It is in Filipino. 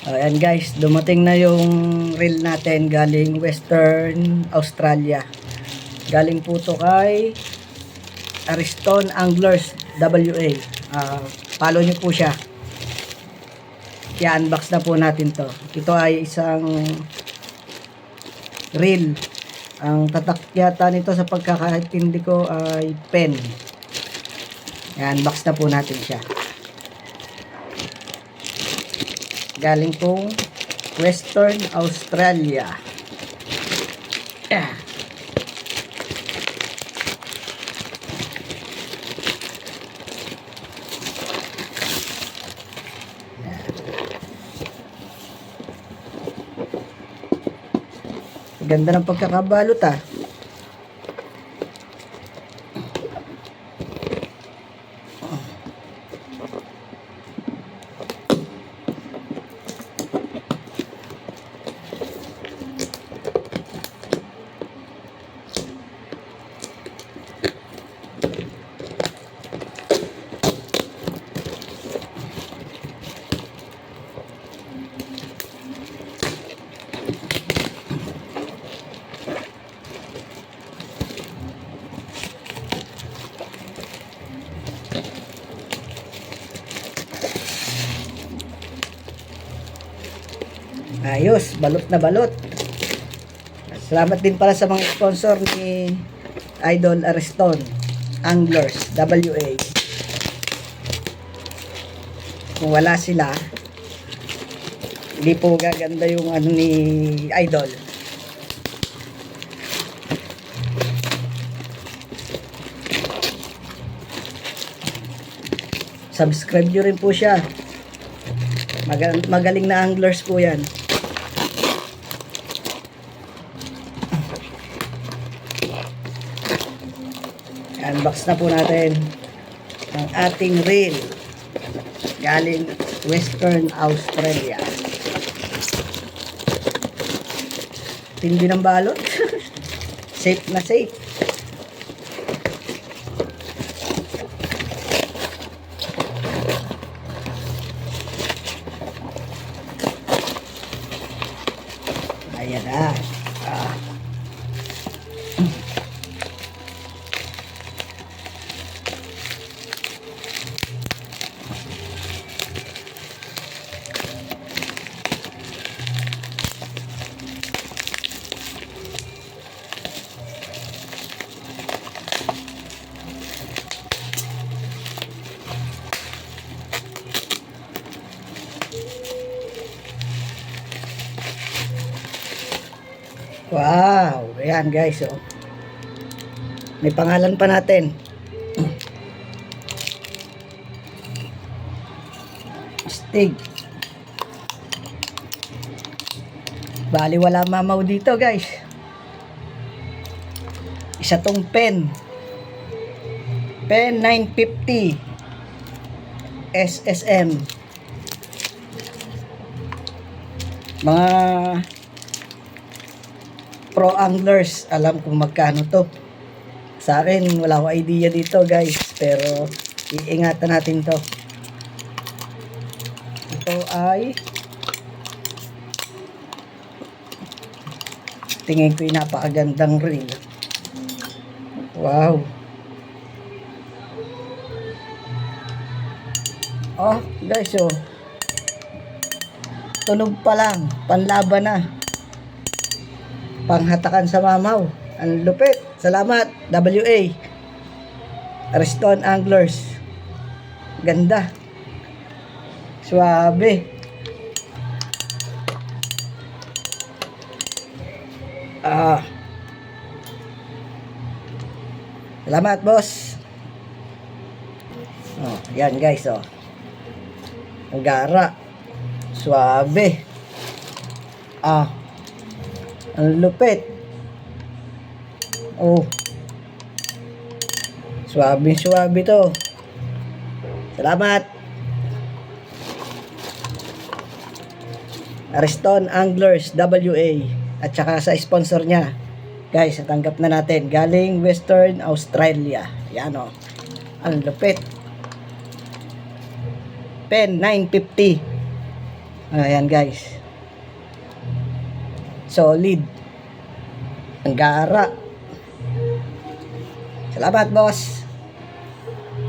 Ayan guys, dumating na yung reel natin galing Western Australia. Galing po to kay Ariston Anglers WA. Follow nyo po siya. I-unbox na po natin to. Ito ay isang reel. Ang tatak yata nito sa pagkakaintindi ko ay pen. I-unbox na po natin siya. Galing pong Western Australia. Yeah. Ganda ng pagkakabalot ah. Ayos, balot na balot. Salamat din pala sa mga sponsor ni Idol Ariston Anglers WA. Kung wala sila, hindi po gaganda yung ano ni Idol. Subscribe nyo rin po siya. Magaling na anglers po yan. Unbox na po natin ang ating reel galing Western Australia. Tindi ng balot. Safe na safe. Ayan na. Wow, ayan guys, oh. May pangalan pa natin. Stig. Bali wala mamaw dito, guys. Isa tong pen. Pen 950 SSM. Mga pro anglers, alam kung magkano to. Sa akin, wala akong idea dito guys, pero iingatan natin to. Ito ay tingin ko yung napakagandang reel. Wow. Oh guys, oh, tunog pa lang, panlaban na, panghatakan sa mamaw. Ang lupit. Salamat WA Ariston Anglers. Ganda, suabe. Salamat boss. Oh, yan guys, oh, ang gara, suabe. Ang lupit. Oh. Suwabe to. Salamat. Ariston Anglers WA at saka sa sponsor niya. Guys, natanggap na natin galing Western Australia. Yan, oh. Ang lupit. Pen 950 Ayan guys. Solid. Ang gara. Salamat boss.